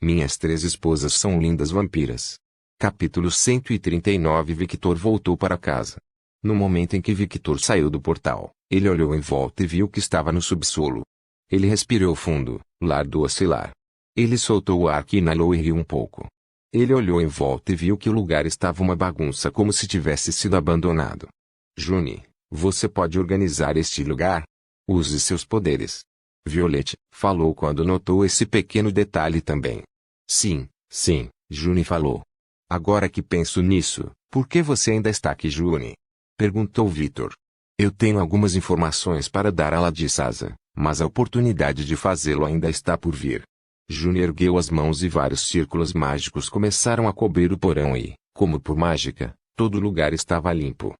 Minhas 3 esposas são lindas vampiras. Capítulo 139. Victor voltou para casa. No momento em que Victor saiu do portal, ele olhou em volta e viu que estava no subsolo. Ele respirou fundo, largou oscilar. Ele soltou o ar que inalou e riu um pouco. Ele olhou em volta e viu que o lugar estava uma bagunça como se tivesse sido abandonado. June, você pode organizar este lugar? Use seus poderes. Violet falou quando notou esse pequeno detalhe também. Sim, June falou. Agora que penso nisso, por que você ainda está aqui, June? Perguntou Victor. Eu tenho algumas informações para dar a Lady Sasa, mas a oportunidade de fazê-lo ainda está por vir. June ergueu as mãos e vários círculos mágicos começaram a cobrir o porão e, como por mágica, todo lugar estava limpo.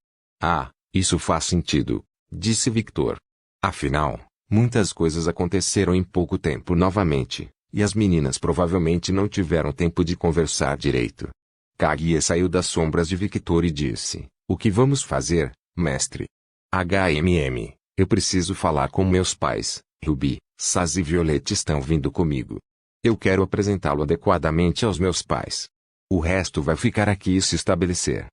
Ah, isso faz sentido, disse Victor. Afinal, muitas coisas aconteceram em pouco tempo novamente, e as meninas provavelmente não tiveram tempo de conversar direito. Kaguya saiu das sombras de Victor e disse, o que vamos fazer, mestre? Eu preciso falar com meus pais. Ruby, Saz e Violet estão vindo comigo. Eu quero apresentá-lo adequadamente aos meus pais. O resto vai ficar aqui e se estabelecer.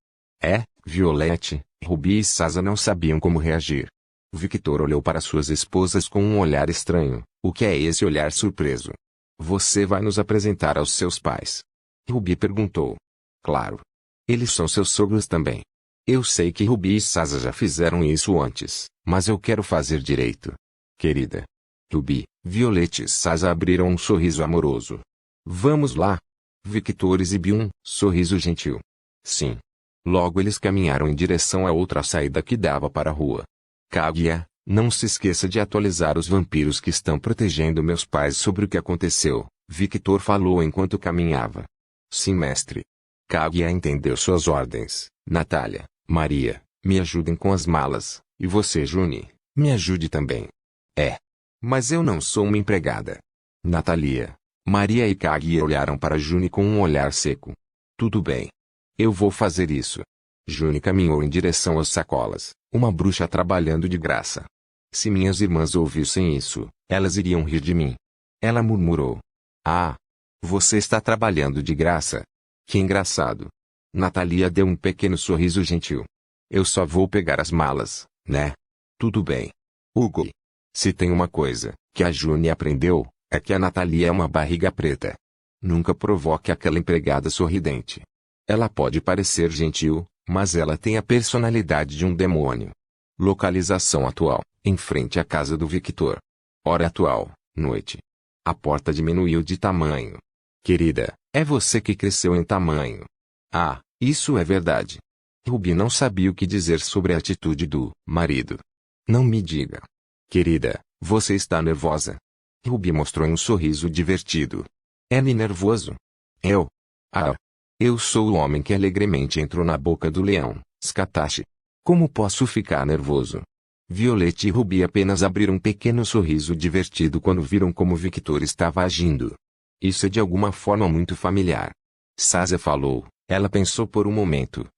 Violet, Ruby e Sasa não sabiam como reagir. Victor olhou para suas esposas com um olhar estranho. O que é esse olhar surpreso? Você vai nos apresentar aos seus pais? Ruby perguntou. Claro. Eles são seus sogros também. Eu sei que Ruby e Sasa já fizeram isso antes, mas eu quero fazer direito. Querida. Ruby, Violet e Sasa abriram um sorriso amoroso. Vamos lá. Victor exibiu um sorriso gentil. Sim. Logo eles caminharam em direção a outra saída que dava para a rua. Kaguya, não se esqueça de atualizar os vampiros que estão protegendo meus pais sobre o que aconteceu, Victor falou enquanto caminhava. Sim, mestre. Kaguya entendeu suas ordens. Natália, Maria, me ajudem com as malas, e você, June, me ajude também. Mas eu não sou uma empregada. Natalia, Maria e Kaguya olharam para June com um olhar seco. Tudo bem. Eu vou fazer isso. June caminhou em direção às sacolas, uma bruxa trabalhando de graça. Se minhas irmãs ouvissem isso, elas iriam rir de mim. Ela murmurou. Ah, você está trabalhando de graça? Que engraçado. Natalia deu um pequeno sorriso gentil. Eu só vou pegar as malas, né? Tudo bem. Hugo. Se tem uma coisa que a June aprendeu, é que a Natalia é uma barriga preta. Nunca provoque aquela empregada sorridente. Ela pode parecer gentil, mas ela tem a personalidade de um demônio. Localização atual, em frente à casa do Victor. Hora atual, noite. A porta diminuiu de tamanho. Querida, é você que cresceu em tamanho. Ah, isso é verdade. Ruby não sabia o que dizer sobre a atitude do marido. Não me diga. Querida, você está nervosa? Ruby mostrou um sorriso divertido. É-me nervoso? Eu sou o homem que alegremente entrou na boca do leão, Scatashi. Como posso ficar nervoso? Violet e Ruby apenas abriram um pequeno sorriso divertido quando viram como Victor estava agindo. Isso é de alguma forma muito familiar. Sasa falou, ela pensou por um momento.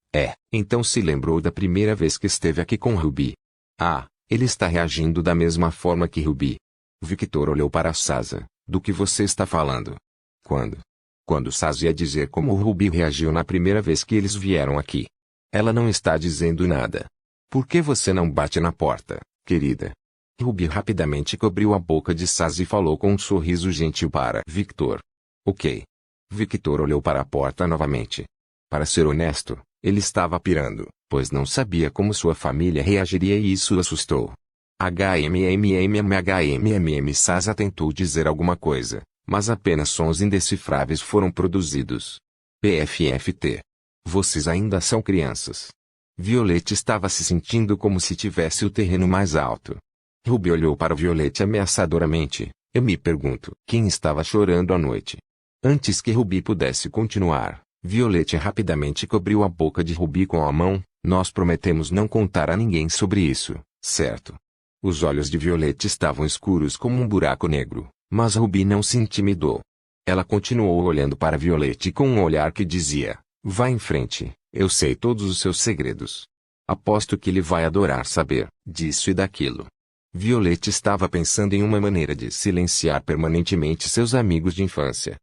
Então se lembrou da primeira vez que esteve aqui com Ruby. Ah, ele está reagindo da mesma forma que Ruby. Victor olhou para Sasa. Do que você está falando? Quando Sasa ia dizer como Ruby reagiu na primeira vez que eles vieram aqui. Ela não está dizendo nada. Por que você não bate na porta, querida? Ruby rapidamente cobriu a boca de Sasa e falou com um sorriso gentil para Victor. Ok. Victor olhou para a porta novamente. Para ser honesto, ele estava pirando, pois não sabia como sua família reagiria e isso o assustou. Sasa tentou dizer alguma coisa, mas apenas sons indecifráveis foram produzidos. PFFT. Vocês ainda são crianças. Violet estava se sentindo como se tivesse o terreno mais alto. Ruby olhou para Violet ameaçadoramente. Eu me pergunto, quem estava chorando à noite? Antes que Ruby pudesse continuar, Violet rapidamente cobriu a boca de Ruby com a mão. Nós prometemos não contar a ninguém sobre isso, certo? Os olhos de Violet estavam escuros como um buraco negro, mas Ruby não se intimidou. Ela continuou olhando para Violet com um olhar que dizia, vá em frente, eu sei todos os seus segredos. Aposto que ele vai adorar saber disso e daquilo. Violet estava pensando em uma maneira de silenciar permanentemente seus amigos de infância.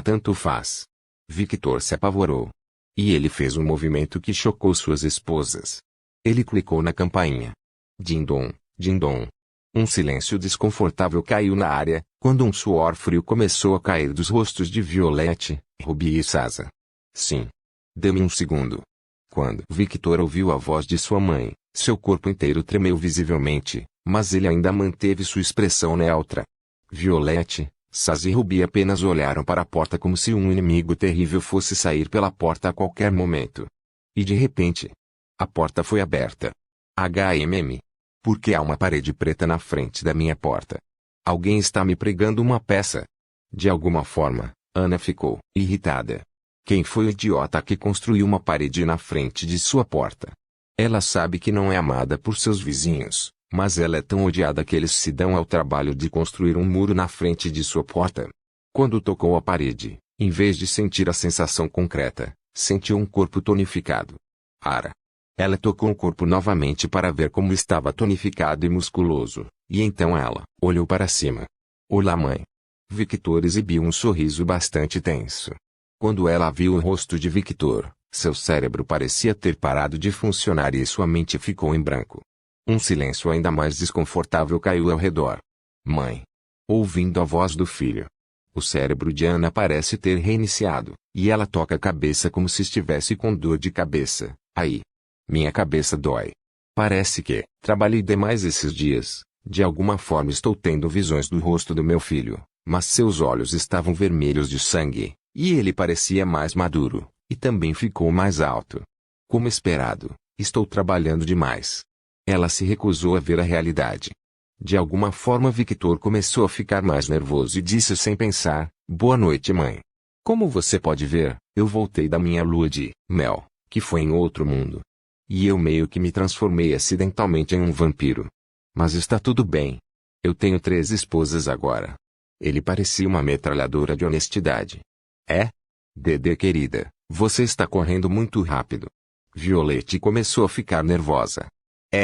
Tanto faz. Victor se apavorou. E ele fez um movimento que chocou suas esposas. Ele clicou na campainha. Din-dom, din-dom. Um silêncio desconfortável caiu na área, quando um suor frio começou a cair dos rostos de Violette, Ruby e Sasa. Sim. Dê-me um segundo. Quando Victor ouviu a voz de sua mãe, seu corpo inteiro tremeu visivelmente, mas ele ainda manteve sua expressão neutra. Violette, Sasa e Ruby apenas olharam para a porta como se um inimigo terrível fosse sair pela porta a qualquer momento. E de repente, a porta foi aberta. Por que há uma parede preta na frente da minha porta? Alguém está me pregando uma peça. De alguma forma, Ana ficou irritada. Quem foi o idiota que construiu uma parede na frente de sua porta? Ela sabe que não é amada por seus vizinhos, mas ela é tão odiada que eles se dão ao trabalho de construir um muro na frente de sua porta. Quando tocou a parede, em vez de sentir a sensação concreta, sentiu um corpo tonificado. Ela tocou o corpo novamente para ver como estava tonificado e musculoso, e então ela olhou para cima. Olá, mãe. Victor exibiu um sorriso bastante tenso. Quando ela viu o rosto de Victor, seu cérebro parecia ter parado de funcionar e sua mente ficou em branco. Um silêncio ainda mais desconfortável caiu ao redor. Mãe. Ouvindo a voz do filho. O cérebro de Ana parece ter reiniciado, e ela toca a cabeça como se estivesse com dor de cabeça. Aí. Minha cabeça dói. Parece que trabalhei demais esses dias. De alguma forma estou tendo visões do rosto do meu filho, mas seus olhos estavam vermelhos de sangue, e ele parecia mais maduro, e também ficou mais alto. Como esperado, estou trabalhando demais. Ela se recusou a ver a realidade. De alguma forma Victor começou a ficar mais nervoso e disse sem pensar, boa noite, mãe. Como você pode ver, eu voltei da minha lua de mel, que foi em outro mundo. E eu meio que me transformei acidentalmente em um vampiro. Mas está tudo bem. Eu tenho 3 esposas agora. Ele parecia uma metralhadora de honestidade. Dedê querida, você está correndo muito rápido. Violette começou a ficar nervosa.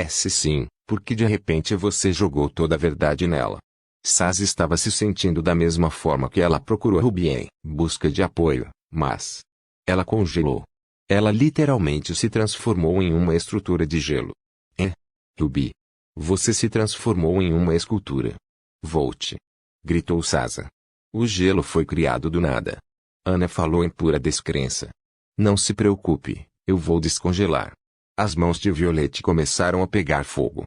Sim, porque de repente você jogou toda a verdade nela. Saz estava se sentindo da mesma forma que ela procurou Ruby em busca de apoio, mas ela congelou. Ela literalmente se transformou em uma estrutura de gelo. Ruby. Você se transformou em uma escultura. Volte. Gritou Sasa. O gelo foi criado do nada. Ana falou em pura descrença. Não se preocupe, eu vou descongelar. As mãos de Violette começaram a pegar fogo.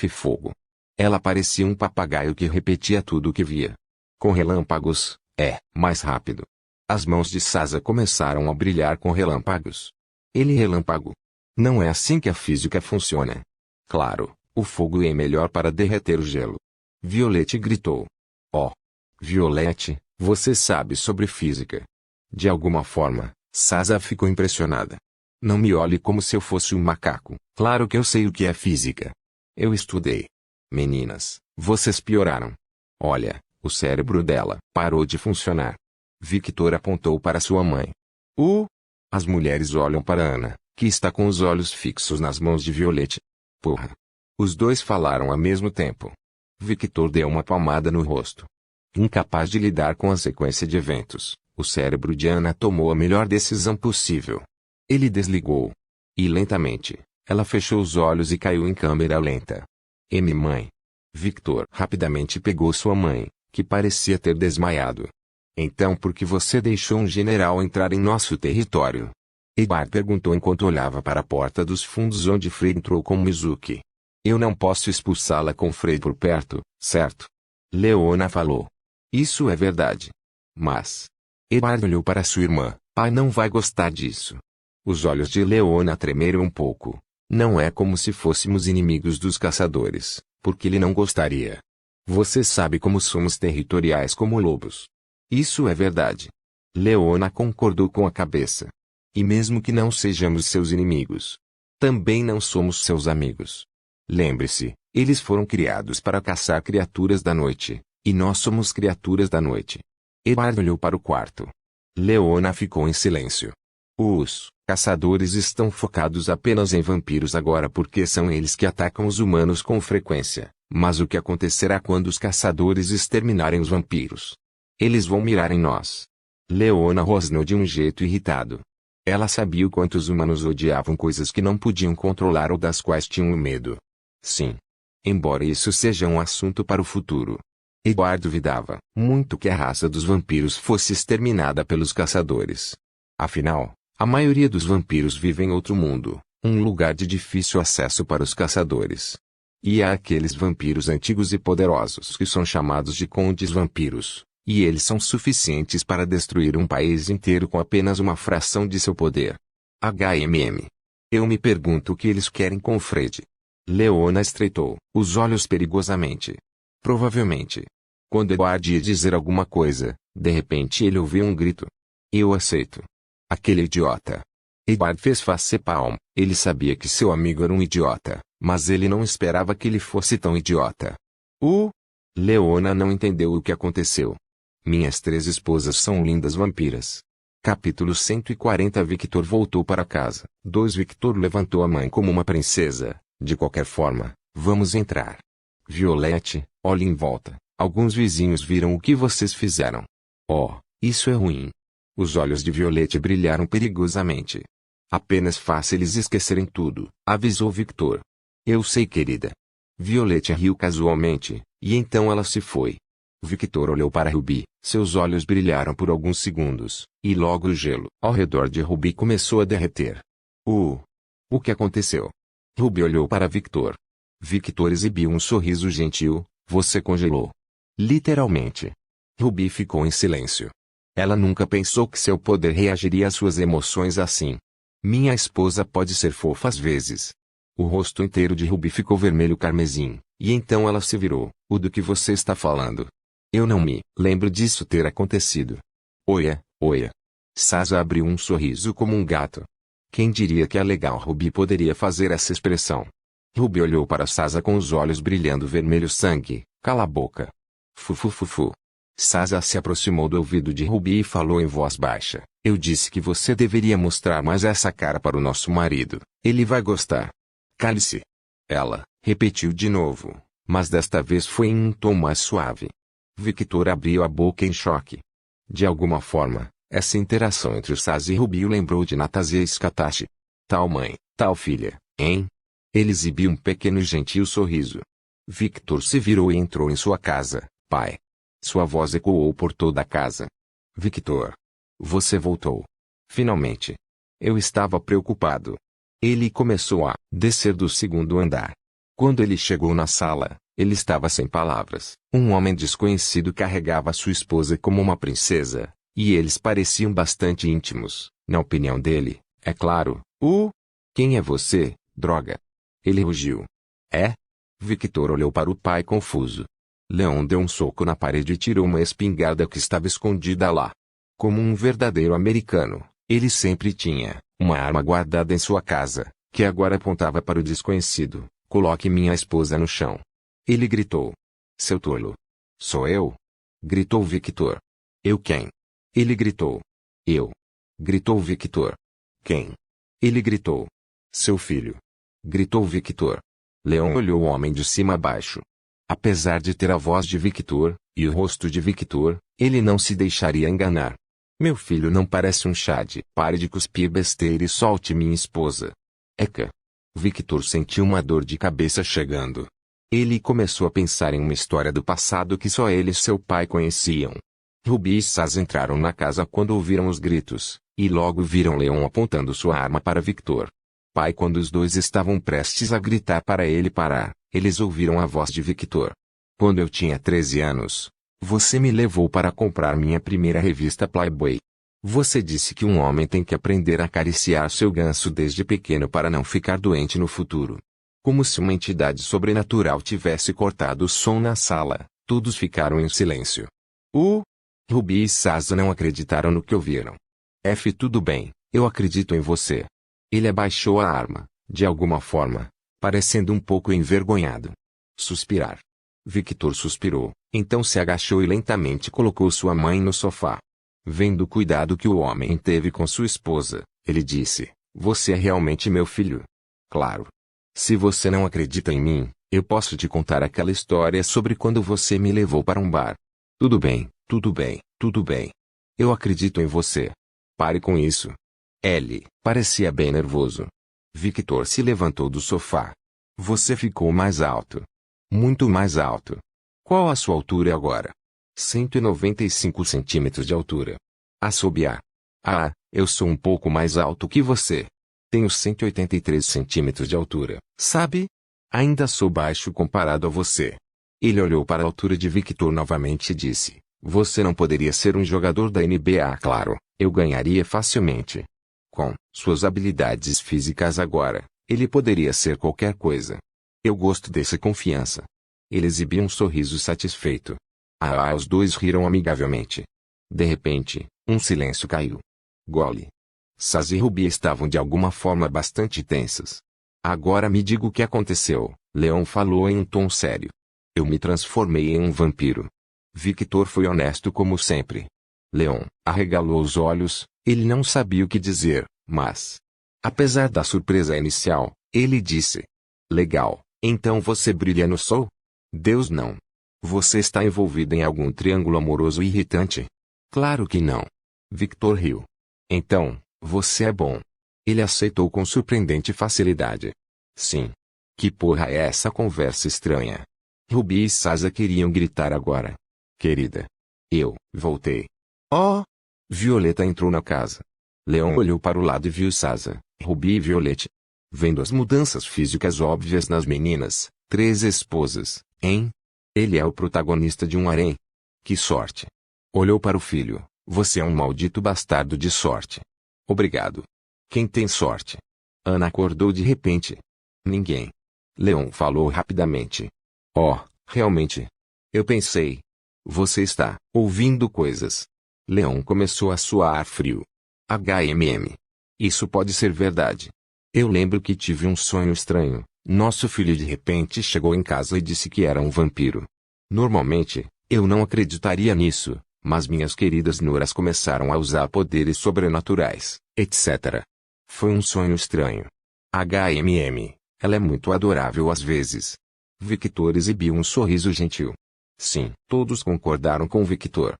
Fogo. Ela parecia um papagaio que repetia tudo o que via. Com relâmpagos, mais rápido. As mãos de Sasa começaram a brilhar com relâmpagos. Ele relâmpago. Não é assim que a física funciona. Claro, o fogo é melhor para derreter o gelo. Violette gritou. Violette, você sabe sobre física. De alguma forma, Sasa ficou impressionada. Não me olhe como se eu fosse um macaco. Claro que eu sei o que é física. Eu estudei. Meninas, vocês pioraram. Olha, o cérebro dela parou de funcionar. Victor apontou para sua mãe. As mulheres olham para Ana, que está com os olhos fixos nas mãos de Violette. Porra. Os dois falaram ao mesmo tempo. Victor deu uma palmada no rosto. Incapaz de lidar com a sequência de eventos, o cérebro de Ana tomou a melhor decisão possível. Ele desligou. E lentamente, ela fechou os olhos e caiu em câmera lenta. Mãe. Victor rapidamente pegou sua mãe, que parecia ter desmaiado. Então por que você deixou um general entrar em nosso território? Edward perguntou enquanto olhava para a porta dos fundos onde Frey entrou com Mizuki. Eu não posso expulsá-la com Frey por perto, certo? Leona falou. Isso é verdade. Mas... Edward olhou para sua irmã. Pai não vai gostar disso. Os olhos de Leona tremeram um pouco. Não é como se fôssemos inimigos dos caçadores, porque ele não gostaria. Você sabe como somos territoriais como lobos. Isso é verdade. Leona concordou com a cabeça. E mesmo que não sejamos seus inimigos, também não somos seus amigos. Lembre-se, eles foram criados para caçar criaturas da noite, e nós somos criaturas da noite. Edward olhou para o quarto. Leona ficou em silêncio. Os caçadores estão focados apenas em vampiros agora porque são eles que atacam os humanos com frequência. Mas o que acontecerá quando os caçadores exterminarem os vampiros? Eles vão mirar em nós. Leona rosnou de um jeito irritado. Ela sabia o quanto os humanos odiavam coisas que não podiam controlar ou das quais tinham medo. Sim. Embora isso seja um assunto para o futuro. Edward duvidava muito que a raça dos vampiros fosse exterminada pelos caçadores. Afinal, a maioria dos vampiros vive em outro mundo, um lugar de difícil acesso para os caçadores. E há aqueles vampiros antigos e poderosos que são chamados de condes vampiros, e eles são suficientes para destruir um país inteiro com apenas uma fração de seu poder. Eu me pergunto o que eles querem com Fred. Leona estreitou os olhos perigosamente. Provavelmente. Quando Edward ia dizer alguma coisa, de repente ele ouviu um grito. Eu aceito. Aquele idiota. Edward fez face-palm. Ele sabia que seu amigo era um idiota, mas ele não esperava que ele fosse tão idiota. Leona não entendeu o que aconteceu. Minhas 3 esposas são lindas vampiras. Capítulo 140. Victor voltou para casa. Victor levantou a mãe como uma princesa. De qualquer forma, vamos entrar. Violette, olhe em volta. Alguns vizinhos viram o que vocês fizeram. Oh, isso é ruim. Os olhos de Violette brilharam perigosamente. Apenas faça eles esquecerem tudo, avisou Victor. Eu sei, querida. Violette riu casualmente, e então ela se foi. Victor olhou para Ruby, seus olhos brilharam por alguns segundos, e logo o gelo ao redor de Ruby começou a derreter. O que aconteceu? Ruby olhou para Victor. Victor exibiu um sorriso gentil. Você congelou. Literalmente. Ruby ficou em silêncio. Ela nunca pensou que seu poder reagiria às suas emoções assim. Minha esposa pode ser fofa às vezes. O rosto inteiro de Ruby ficou vermelho carmesim, e então ela se virou. Do que você está falando? Eu não me lembro disso ter acontecido. Oia. Sasa abriu um sorriso como um gato. Quem diria que a legal Ruby poderia fazer essa expressão? Ruby olhou para Sasa com os olhos brilhando vermelho sangue. Cala a boca. Fufufufu. Sasa se aproximou do ouvido de Ruby e falou em voz baixa. Eu disse que você deveria mostrar mais essa cara para o nosso marido. Ele vai gostar. Cale-se. Ela repetiu de novo, mas desta vez foi em um tom mais suave. Victor abriu a boca em choque. De alguma forma, essa interação entre Sasa e Ruby o lembrou de Natasha Scatachi. Tal mãe, tal filha, hein? Ele exibiu um pequeno e gentil sorriso. Victor se virou e entrou em sua casa. Pai. Sua voz ecoou por toda a casa. Victor. Você voltou. Finalmente. Eu estava preocupado. Ele começou a descer do 2º andar. Quando ele chegou na sala, ele estava sem palavras. Um homem desconhecido carregava sua esposa como uma princesa, e eles pareciam bastante íntimos, na opinião dele, é claro. Quem é você, droga? Ele rugiu. É? Victor olhou para o pai confuso. Leon deu um soco na parede e tirou uma espingarda que estava escondida lá. Como um verdadeiro americano, ele sempre tinha uma arma guardada em sua casa, que agora apontava para o desconhecido. Coloque minha esposa no chão. Ele gritou. Seu tolo. Sou eu? Gritou Victor. Eu quem? Ele gritou. Eu. Gritou Victor. Quem? Ele gritou. Seu filho. Gritou Victor. Leon olhou o homem de cima a baixo. Apesar de ter a voz de Victor, e o rosto de Victor, ele não se deixaria enganar. Meu filho não parece um Chad. Pare de cuspir besteira e solte minha esposa. Eca. Victor sentiu uma dor de cabeça chegando. Ele começou a pensar em uma história do passado que só ele e seu pai conheciam. Ruby e Sasa entraram na casa quando ouviram os gritos, e logo viram Leon apontando sua arma para Victor. Pai, quando os dois estavam prestes a gritar para ele parar, eles ouviram a voz de Victor. Quando eu tinha 13 anos, você me levou para comprar minha primeira revista Playboy. Você disse que um homem tem que aprender a acariciar seu ganso desde pequeno para não ficar doente no futuro. Como se uma entidade sobrenatural tivesse cortado o som na sala, todos ficaram em silêncio. Ruby e Sasa não acreditaram no que ouviram. Tudo bem, eu acredito em você. Ele abaixou a arma, de alguma forma, parecendo um pouco envergonhado. Suspirar. Victor suspirou, então se agachou e lentamente colocou sua mãe no sofá. Vendo o cuidado que o homem teve com sua esposa, ele disse, você é realmente meu filho. Claro. Se você não acredita em mim, eu posso te contar aquela história sobre quando você me levou para um bar. Tudo bem, Tudo bem. Eu acredito em você. Pare com isso. Ele parecia bem nervoso. Victor se levantou do sofá. Você ficou mais alto. Muito mais alto. Qual a sua altura agora? 195 centímetros de altura. Assobiar. Ah, eu sou um pouco mais alto que você. Tenho 183 centímetros de altura. Sabe? Ainda sou baixo comparado a você. Ele olhou para a altura de Victor novamente e disse: Você não poderia ser um jogador da NBA, claro. Eu ganharia facilmente. Com suas habilidades físicas agora, ele poderia ser qualquer coisa. Eu gosto dessa confiança. Ele exibiu um sorriso satisfeito. Os dois riram amigavelmente. De repente, um silêncio caiu. Gole. Saz e Ruby estavam de alguma forma bastante tensas. Agora me diga o que aconteceu, Leon falou em um tom sério. Eu me transformei em um vampiro. Victor foi honesto como sempre. Leon arregalou os olhos, ele não sabia o que dizer, mas, apesar da surpresa inicial, ele disse: Legal, então você brilha no sol? Deus não. Você está envolvido em algum triângulo amoroso irritante? Claro que não. Victor riu. Então, você é bom. Ele aceitou com surpreendente facilidade. Sim. Que porra é essa conversa estranha? Ruby e Sasa queriam gritar agora. Querida. Eu voltei. Oh! Violeta entrou na casa. Leon olhou para o lado e viu Sasa, Ruby e Violette. Vendo as mudanças físicas óbvias nas meninas, 3 esposas, hein? Ele é o protagonista de um harém. Que sorte. Olhou para o filho. Você é um maldito bastardo de sorte. Obrigado. Quem tem sorte? Ana acordou de repente. Ninguém. Leon falou rapidamente. Oh, realmente. Eu pensei. Você está ouvindo coisas. Leon começou a suar frio. Isso pode ser verdade. Eu lembro que tive um sonho estranho. Nosso filho de repente chegou em casa e disse que era um vampiro. Normalmente, eu não acreditaria nisso, mas minhas queridas nuras começaram a usar poderes sobrenaturais, etc. Foi um sonho estranho. Ela é muito adorável às vezes. Victor exibiu um sorriso gentil. Sim, todos concordaram com Victor.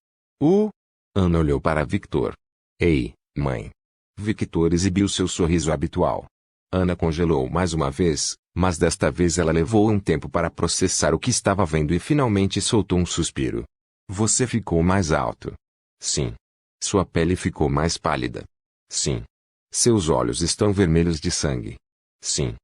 Ana olhou para Victor. Ei, mãe. Victor exibiu seu sorriso habitual. Ana congelou mais uma vez, mas desta vez ela levou um tempo para processar o que estava vendo e finalmente soltou um suspiro. Você ficou mais alto. Sim. Sua pele ficou mais pálida. Sim. Seus olhos estão vermelhos de sangue. Sim.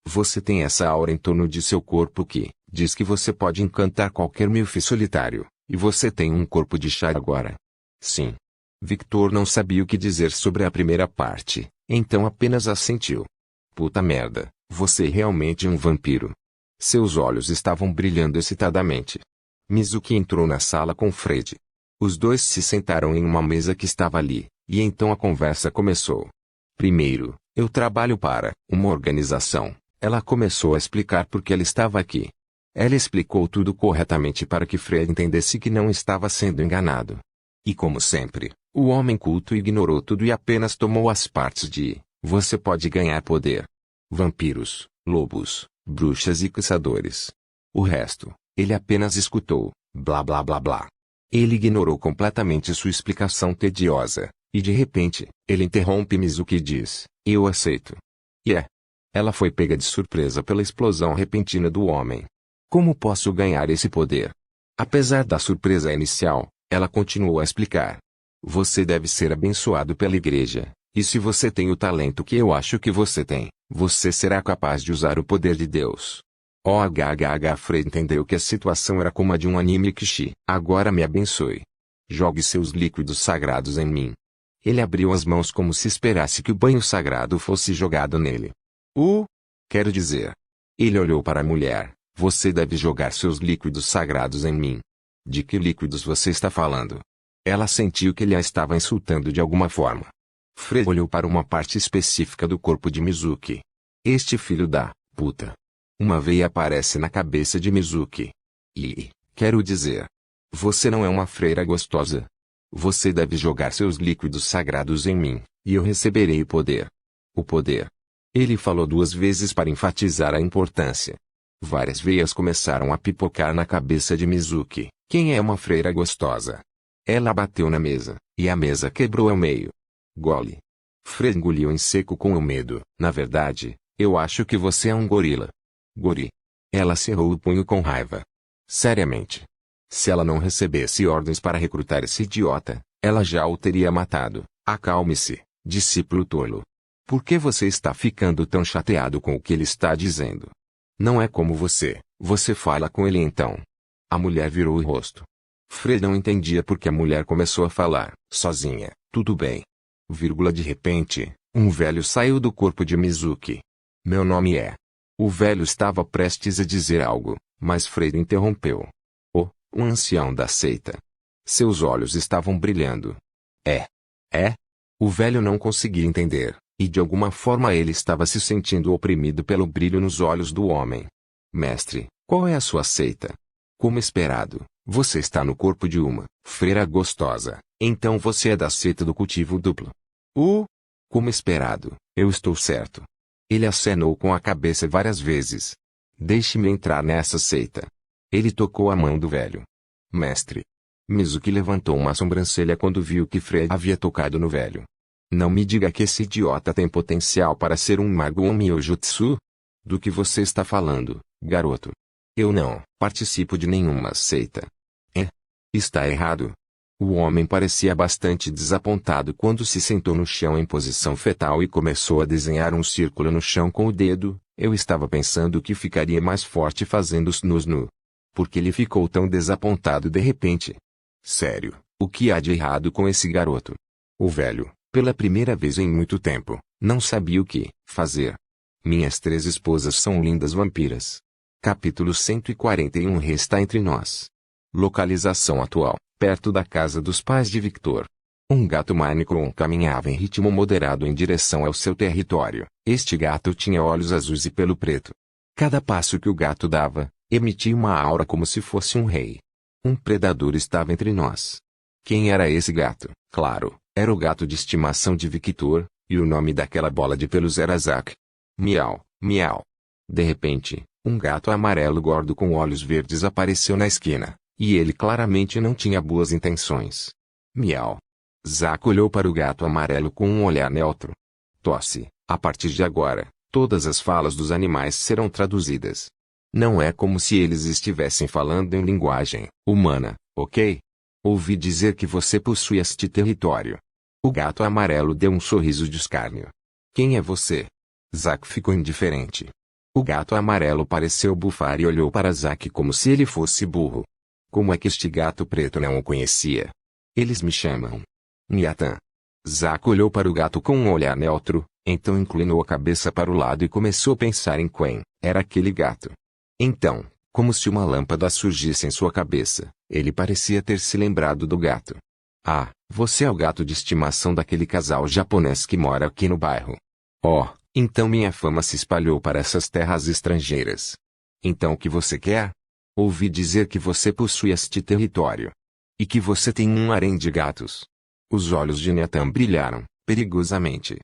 Você tem essa aura em torno de seu corpo que diz que você pode encantar qualquer milf solitário, e você tem um corpo de chá agora. Sim. Victor não sabia o que dizer sobre a primeira parte, então apenas assentiu. Puta merda, você é realmente um vampiro. Seus olhos estavam brilhando excitadamente. Mizuki entrou na sala com Fred. Os dois se sentaram em uma mesa que estava ali, e então a conversa começou. Primeiro, eu trabalho para uma organização. Ela começou a explicar por que ela estava aqui. Ela explicou tudo corretamente para que Fred entendesse que não estava sendo enganado. E como sempre, o homem culto ignorou tudo e apenas tomou as partes de: você pode ganhar poder. Vampiros, lobos, bruxas e caçadores. O resto, ele apenas escutou, blá blá blá blá. Ele ignorou completamente sua explicação tediosa, e de repente, ele interrompe Mizuki e diz: eu aceito. Ela foi pega de surpresa pela explosão repentina do homem. Como posso ganhar esse poder? Apesar da surpresa inicial, ela continuou a explicar. Você deve ser abençoado pela igreja, e se você tem o talento que eu acho que você tem, você será capaz de usar o poder de Deus. Fred entendeu que a situação era como a de um anime Kishi. Agora me abençoe. Jogue seus líquidos sagrados em mim. Ele abriu as mãos como se esperasse que o banho sagrado fosse jogado nele. Quero dizer. Ele olhou para a mulher. Você deve jogar seus líquidos sagrados em mim. De que líquidos você está falando? Ela sentiu que ele a estava insultando de alguma forma. Fred olhou para uma parte específica do corpo de Mizuki. Este filho da puta. Uma veia aparece na cabeça de Mizuki. Quero dizer. Você não é uma freira gostosa. Você deve jogar seus líquidos sagrados em mim, e eu receberei o poder. O poder. Ele falou 2 vezes para enfatizar a importância. Várias veias começaram a pipocar na cabeça de Mizuki. Quem é uma freira gostosa? Ela bateu na mesa, e a mesa quebrou ao meio. Gole. Fred engoliu em seco com o medo. Na verdade, eu acho que você é um gorila. Gori. Ela cerrou o punho com raiva. Seriamente. Se ela não recebesse ordens para recrutar esse idiota, ela já o teria matado. Acalme-se, discípulo tolo. Por que você está ficando tão chateado com o que ele está dizendo? Não é como você fala com ele então. A mulher virou o rosto. Fred não entendia porque a mulher começou a falar, sozinha, tudo bem. De repente, um velho saiu do corpo de Mizuki. Meu nome é. O velho estava prestes a dizer algo, mas Fred interrompeu. Um ancião da seita. Seus olhos estavam brilhando. É? O velho não conseguia entender, e de alguma forma ele estava se sentindo oprimido pelo brilho nos olhos do homem. Mestre, qual é a sua seita? Como esperado, você está no corpo de uma freira gostosa, então você é da seita do cultivo duplo. Como esperado, eu estou certo. Ele acenou com a cabeça várias vezes. Deixe-me entrar nessa seita. Ele tocou a mão do velho. Mestre. Mizuki levantou uma sobrancelha quando viu que Fred havia tocado no velho. Não me diga que esse idiota tem potencial para ser um mago ou Myojutsu? Do que você está falando, garoto? Eu não participo de nenhuma seita. Está errado. O homem parecia bastante desapontado quando se sentou no chão em posição fetal e começou a desenhar um círculo no chão com o dedo. Eu estava pensando que ficaria mais forte fazendo snus nu. Por que ele ficou tão desapontado de repente? Sério, o que há de errado com esse garoto? O velho, pela primeira vez em muito tempo, não sabia o que fazer. Minhas 3 esposas são lindas vampiras. Capítulo 141 Resta entre nós. Localização atual, perto da casa dos pais de Victor. Um gato Minecraft caminhava em ritmo moderado em direção ao seu território. Este gato tinha olhos azuis e pelo preto. Cada passo que o gato dava, emitia uma aura como se fosse um rei. Um predador estava entre nós. Quem era esse gato? Claro, era o gato de estimação de Victor, e o nome daquela bola de pelos era Zack. Miau, miau. De repente, um gato amarelo gordo com olhos verdes apareceu na esquina, e ele claramente não tinha boas intenções. Miau. Zack olhou para o gato amarelo com um olhar neutro. Tosse, a partir de agora, todas as falas dos animais serão traduzidas. Não é como se eles estivessem falando em linguagem humana, ok? Ouvi dizer que você possui este território. O gato amarelo deu um sorriso de escárnio. Quem é você? Zack ficou indiferente. O gato amarelo pareceu bufar e olhou para Zack como se ele fosse burro. Como é que este gato preto não o conhecia? Eles me chamam Nyatan. Zack olhou para o gato com um olhar neutro, então inclinou a cabeça para o lado e começou a pensar em quem era aquele gato. Então, como se uma lâmpada surgisse em sua cabeça, ele parecia ter se lembrado do gato. Ah, você é o gato de estimação daquele casal japonês que mora aqui no bairro. Então minha fama se espalhou para essas terras estrangeiras. Então o que você quer? Ouvi dizer que você possui este território. E que você tem um harém de gatos. Os olhos de Nyatan brilharam, perigosamente.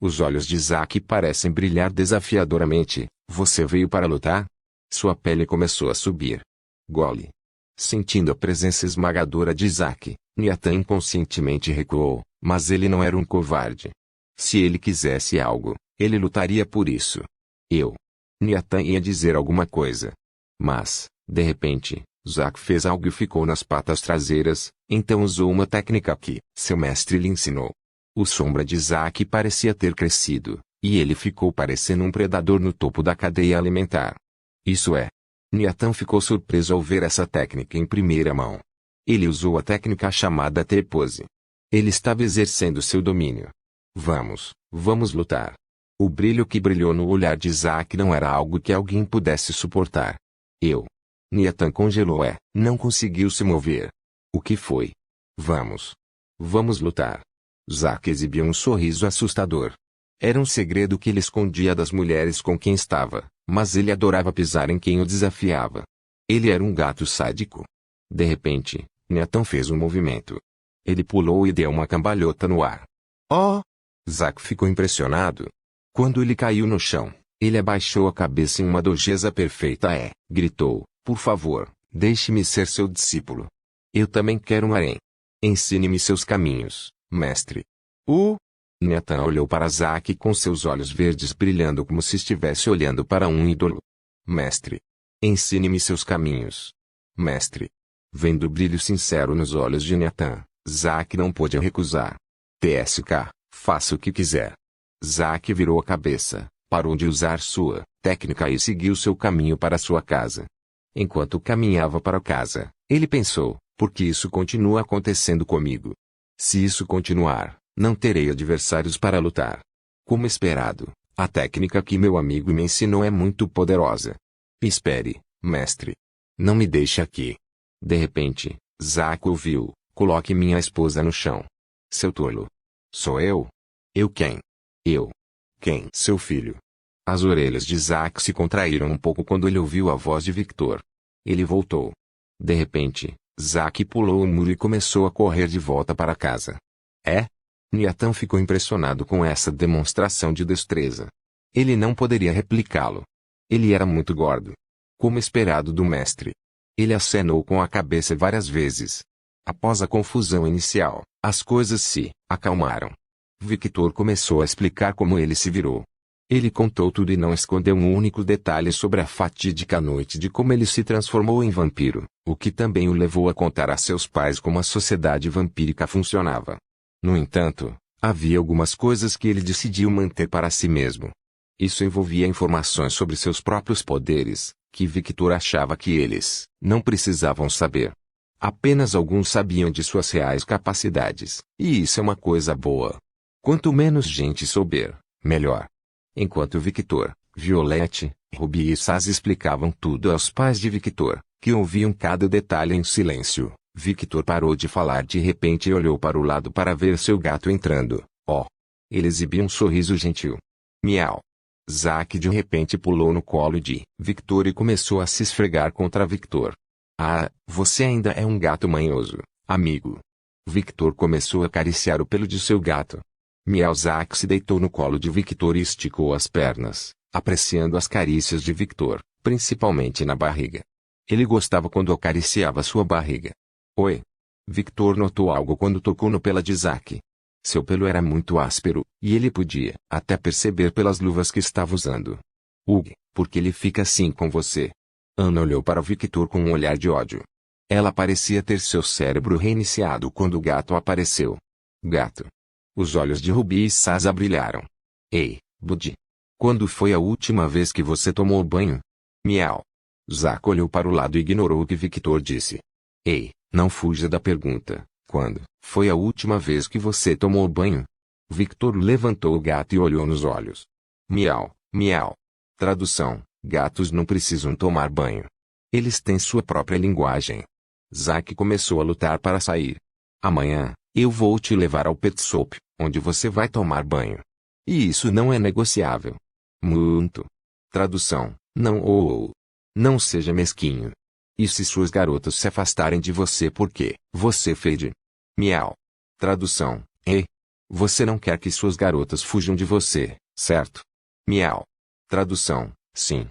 Os olhos de Zack parecem brilhar desafiadoramente. Você veio para lutar? Sua pele começou a subir. Gole. Sentindo a presença esmagadora de Zack, Nyatan inconscientemente recuou, mas ele não era um covarde. Se ele quisesse algo, ele lutaria por isso. Nyatan ia dizer alguma coisa. Mas, de repente, Zack fez algo e ficou nas patas traseiras, então usou uma técnica que seu mestre lhe ensinou. O sombra de Zack parecia ter crescido, e ele ficou parecendo um predador no topo da cadeia alimentar. Isso é. Nyatan ficou surpreso ao ver essa técnica em primeira mão. Ele usou a técnica chamada T-pose. Ele estava exercendo seu domínio. Vamos lutar. O brilho que brilhou no olhar de Zack não era algo que alguém pudesse suportar. Nyatan congelou não conseguiu se mover. O que foi? Vamos lutar. Zack exibiu um sorriso assustador. Era um segredo que ele escondia das mulheres com quem estava, mas ele adorava pisar em quem o desafiava. Ele era um gato sádico. De repente, Nyatan fez um movimento. Ele pulou e deu uma cambalhota no ar. Zack ficou impressionado. Quando ele caiu no chão, ele abaixou a cabeça em uma dojeza perfeita gritou, por favor, deixe-me ser seu discípulo. Eu também quero um harém. Ensine-me seus caminhos, mestre. Nathan olhou para Zack com seus olhos verdes brilhando como se estivesse olhando para um ídolo. Mestre. Ensine-me seus caminhos. Mestre. Vendo o brilho sincero nos olhos de Nathan, Zack não pôde recusar. TSK, faça o que quiser. Zack virou a cabeça, parou de usar sua técnica e seguiu seu caminho para sua casa. Enquanto caminhava para casa, ele pensou, por que isso continua acontecendo comigo? Se isso continuar, não terei adversários para lutar. Como esperado, a técnica que meu amigo me ensinou é muito poderosa. Espere, mestre. Não me deixe aqui. De repente, Zack ouviu, coloque minha esposa no chão. Seu tolo. Sou eu? Eu quem? Eu. Quem? Seu filho. As orelhas de Zack se contraíram um pouco quando ele ouviu a voz de Victor. Ele voltou. De repente, Zack pulou o muro e começou a correr de volta para casa. Nathan ficou impressionado com essa demonstração de destreza. Ele não poderia replicá-lo. Ele era muito gordo. Como esperado do mestre. Ele acenou com a cabeça várias vezes. Após a confusão inicial, as coisas se acalmaram. Victor começou a explicar como ele se virou. Ele contou tudo e não escondeu um único detalhe sobre a fatídica noite de como ele se transformou em vampiro, o que também o levou a contar a seus pais como a sociedade vampírica funcionava. No entanto, havia algumas coisas que ele decidiu manter para si mesmo. Isso envolvia informações sobre seus próprios poderes, que Victor achava que eles não precisavam saber. Apenas alguns sabiam de suas reais capacidades, e isso é uma coisa boa. Quanto menos gente souber, melhor. Enquanto Victor, Violette, Ruby e Saz explicavam tudo aos pais de Victor, que ouviam cada detalhe em silêncio, Victor parou de falar de repente e olhou para o lado para ver seu gato entrando. Ele exibia um sorriso gentil. Miau. Zack de repente pulou no colo de Victor e começou a se esfregar contra Victor. Ah, você ainda é um gato manhoso, amigo. Victor começou a acariciar o pelo de seu gato. Miau. Zack se deitou no colo de Victor e esticou as pernas, apreciando as carícias de Victor, principalmente na barriga. Ele gostava quando acariciava sua barriga. Oi. Victor notou algo quando tocou no pelo de Zack. Seu pelo era muito áspero, e ele podia até perceber pelas luvas que estava usando. Por que ele fica assim com você? Ana olhou para Victor com um olhar de ódio. Ela parecia ter seu cérebro reiniciado quando o gato apareceu. Gato. Os olhos de Ruby e Sasa brilharam. Ei, Buddy. Quando foi a última vez que você tomou banho? Miau. Zack olhou para o lado e ignorou o que Victor disse. Ei, não fuja da pergunta. Quando foi a última vez que você tomou banho? Victor levantou o gato e olhou nos olhos. Miau, miau. Tradução: gatos não precisam tomar banho. Eles têm sua própria linguagem. Zack começou a lutar para sair. Amanhã, eu vou te levar ao Pet Soap, onde você vai tomar banho. E isso não é negociável. Muito. Tradução: não. Não seja mesquinho. E se suas garotas se afastarem de você porque você fede? Miau. Tradução: você não quer que suas garotas fujam de você, certo? Miau. Tradução: sim.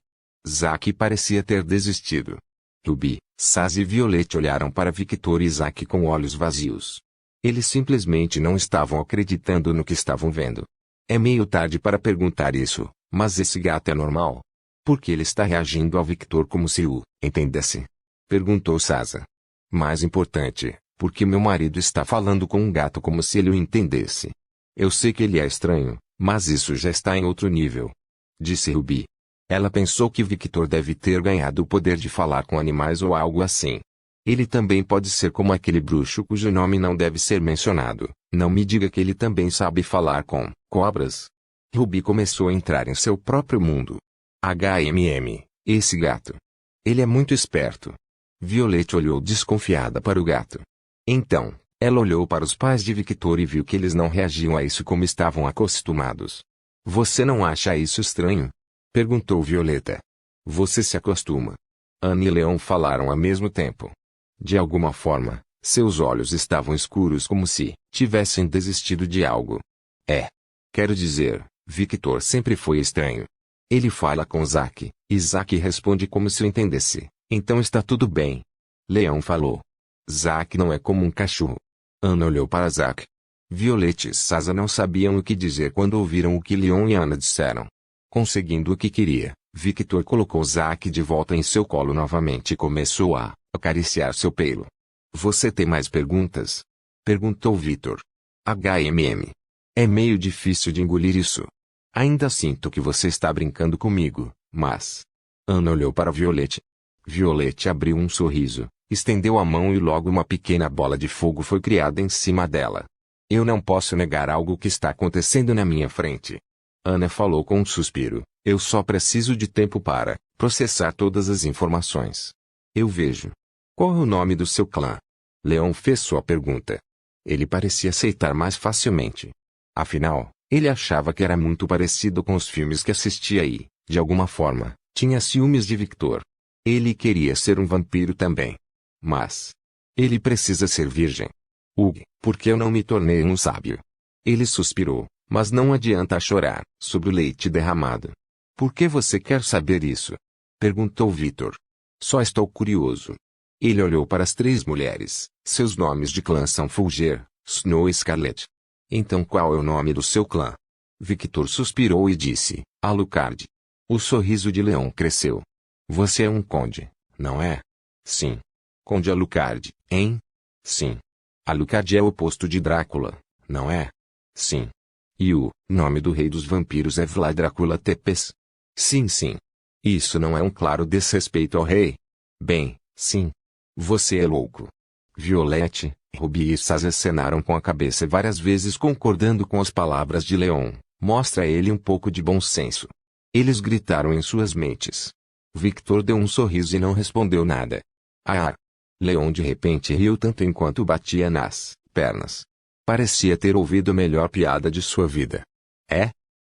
Zack parecia ter desistido. Ruby, Saz e Violette olharam para Victor e Zack com olhos vazios. Eles simplesmente não estavam acreditando no que estavam vendo. É meio tarde para perguntar isso, mas esse gato é normal? Por que ele está reagindo ao Victor como se o entendesse? Perguntou Sasa. Mais importante, porque meu marido está falando com um gato como se ele o entendesse. Eu sei que ele é estranho, mas isso já está em outro nível. Disse Ruby. Ela pensou que Victor deve ter ganhado o poder de falar com animais ou algo assim. Ele também pode ser como aquele bruxo cujo nome não deve ser mencionado. Não me diga que ele também sabe falar com cobras. Ruby começou a entrar em seu próprio mundo. Esse gato. Ele é muito esperto. Violette olhou desconfiada para o gato. Então, ela olhou para os pais de Victor e viu que eles não reagiam a isso como estavam acostumados. Você não acha isso estranho? Perguntou Violeta. Você se acostuma. Ana e Leão falaram ao mesmo tempo. De alguma forma, seus olhos estavam escuros como se tivessem desistido de algo. Quero dizer, Victor sempre foi estranho. Ele fala com Zack, e Zack responde como se o entendesse. Então está tudo bem. Leão falou. Zack não é como um cachorro. Ana olhou para Zack. Violet e Sasa não sabiam o que dizer quando ouviram o que Leon e Ana disseram. Conseguindo o que queria, Victor colocou Zack de volta em seu colo novamente e começou a acariciar seu pelo. Você tem mais perguntas? Perguntou Victor. É meio difícil de engolir isso. Ainda sinto que você está brincando comigo, mas... Ana olhou para Violet. Violet abriu um sorriso, estendeu a mão e logo uma pequena bola de fogo foi criada em cima dela. Eu não posso negar algo que está acontecendo na minha frente. Ana falou com um suspiro. Eu só preciso de tempo para processar todas as informações. Eu vejo. Qual é o nome do seu clã? Leon fez sua pergunta. Ele parecia aceitar mais facilmente. Afinal, ele achava que era muito parecido com os filmes que assistia e, de alguma forma, tinha ciúmes de Victor. Ele queria ser um vampiro também. Mas... ele precisa ser virgem. Por que eu não me tornei um sábio? Ele suspirou, mas não adianta chorar sobre o leite derramado. Por que você quer saber isso? Perguntou Victor. Só estou curioso. Ele olhou para as 3 mulheres. Seus nomes de clã são Fulger, Snow e Scarlet. Então qual é o nome do seu clã? Victor suspirou e disse, Alucard. O sorriso de Leon cresceu. Você é um conde, não é? Sim. Conde Alucard, hein? Sim. Alucard é o oposto de Drácula, não é? Sim. E o nome do rei dos vampiros é Vlad Drácula Tepes? Sim, sim. Isso não é um claro desrespeito ao rei? Bem, sim. Você é louco. Violet, Ruby e Sasa acenaram com a cabeça várias vezes concordando com as palavras de Leon. Mostra a ele um pouco de bom senso. Eles gritaram em suas mentes. Victor deu um sorriso e não respondeu nada. Leon de repente riu tanto enquanto batia nas pernas. Parecia ter ouvido a melhor piada de sua vida.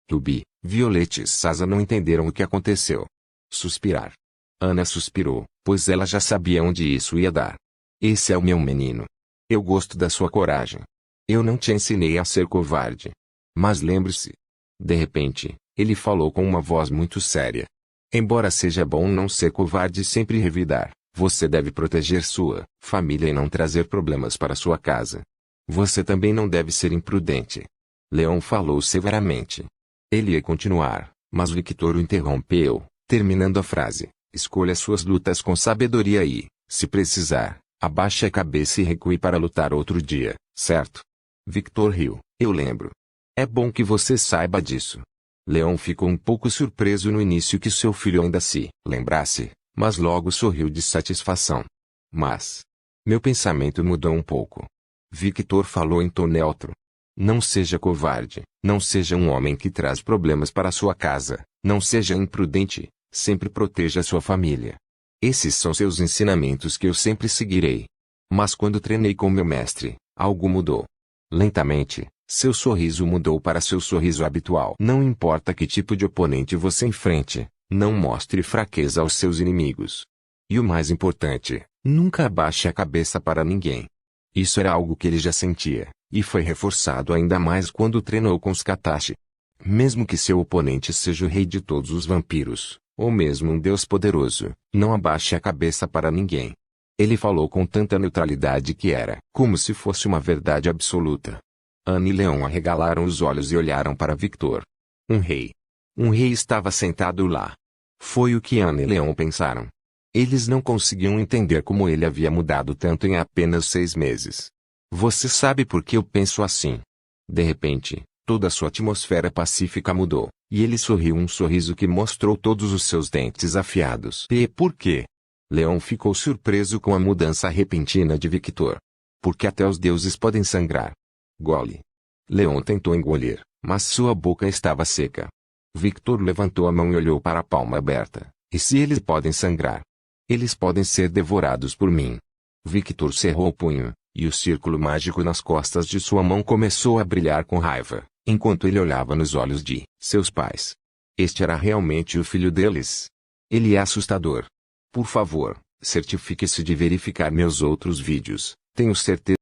Ruby, Violet e Sasa não entenderam o que aconteceu. Suspirar. Ana suspirou, pois ela já sabia onde isso ia dar. Esse é o meu menino. Eu gosto da sua coragem. Eu não te ensinei a ser covarde. Mas lembre-se. De repente, ele falou com uma voz muito séria. Embora seja bom não ser covarde e sempre revidar, você deve proteger sua família e não trazer problemas para sua casa. Você também não deve ser imprudente. Leon falou severamente. Ele ia continuar, mas Victor o interrompeu, terminando a frase. Escolha suas lutas com sabedoria e, se precisar, abaixe a cabeça e recue para lutar outro dia, certo? Victor riu. Eu lembro. É bom que você saiba disso. Leon ficou um pouco surpreso no início que seu filho ainda se lembrasse, mas logo sorriu de satisfação. Mas... meu pensamento mudou um pouco. Victor falou em tom neutro. Não seja covarde, não seja um homem que traz problemas para sua casa, não seja imprudente, sempre proteja sua família. Esses são seus ensinamentos que eu sempre seguirei. Mas quando treinei com meu mestre, algo mudou. Lentamente, seu sorriso mudou para seu sorriso habitual. Não importa que tipo de oponente você enfrente, não mostre fraqueza aos seus inimigos. E o mais importante, nunca abaixe a cabeça para ninguém. Isso era algo que ele já sentia, e foi reforçado ainda mais quando treinou com os Katashi. Mesmo que seu oponente seja o rei de todos os vampiros, ou mesmo um deus poderoso, não abaixe a cabeça para ninguém. Ele falou com tanta neutralidade que era como se fosse uma verdade absoluta. Ana e Leon arregalaram os olhos e olharam para Victor. Um rei. Um rei estava sentado lá. Foi o que Ana e Leon pensaram. Eles não conseguiam entender como ele havia mudado tanto em apenas 6 meses. Você sabe por que eu penso assim? De repente, toda a sua atmosfera pacífica mudou, e ele sorriu um sorriso que mostrou todos os seus dentes afiados. E por quê? Leon ficou surpreso com a mudança repentina de Victor. Porque até os deuses podem sangrar. Gole. Leon tentou engolir, mas sua boca estava seca. Victor levantou a mão e olhou para a palma aberta. E se eles podem sangrar? Eles podem ser devorados por mim. Victor cerrou o punho, e o círculo mágico nas costas de sua mão começou a brilhar com raiva, enquanto ele olhava nos olhos de seus pais. Este era realmente o filho deles. Ele é assustador. Por favor, certifique-se de verificar meus outros vídeos. Tenho certeza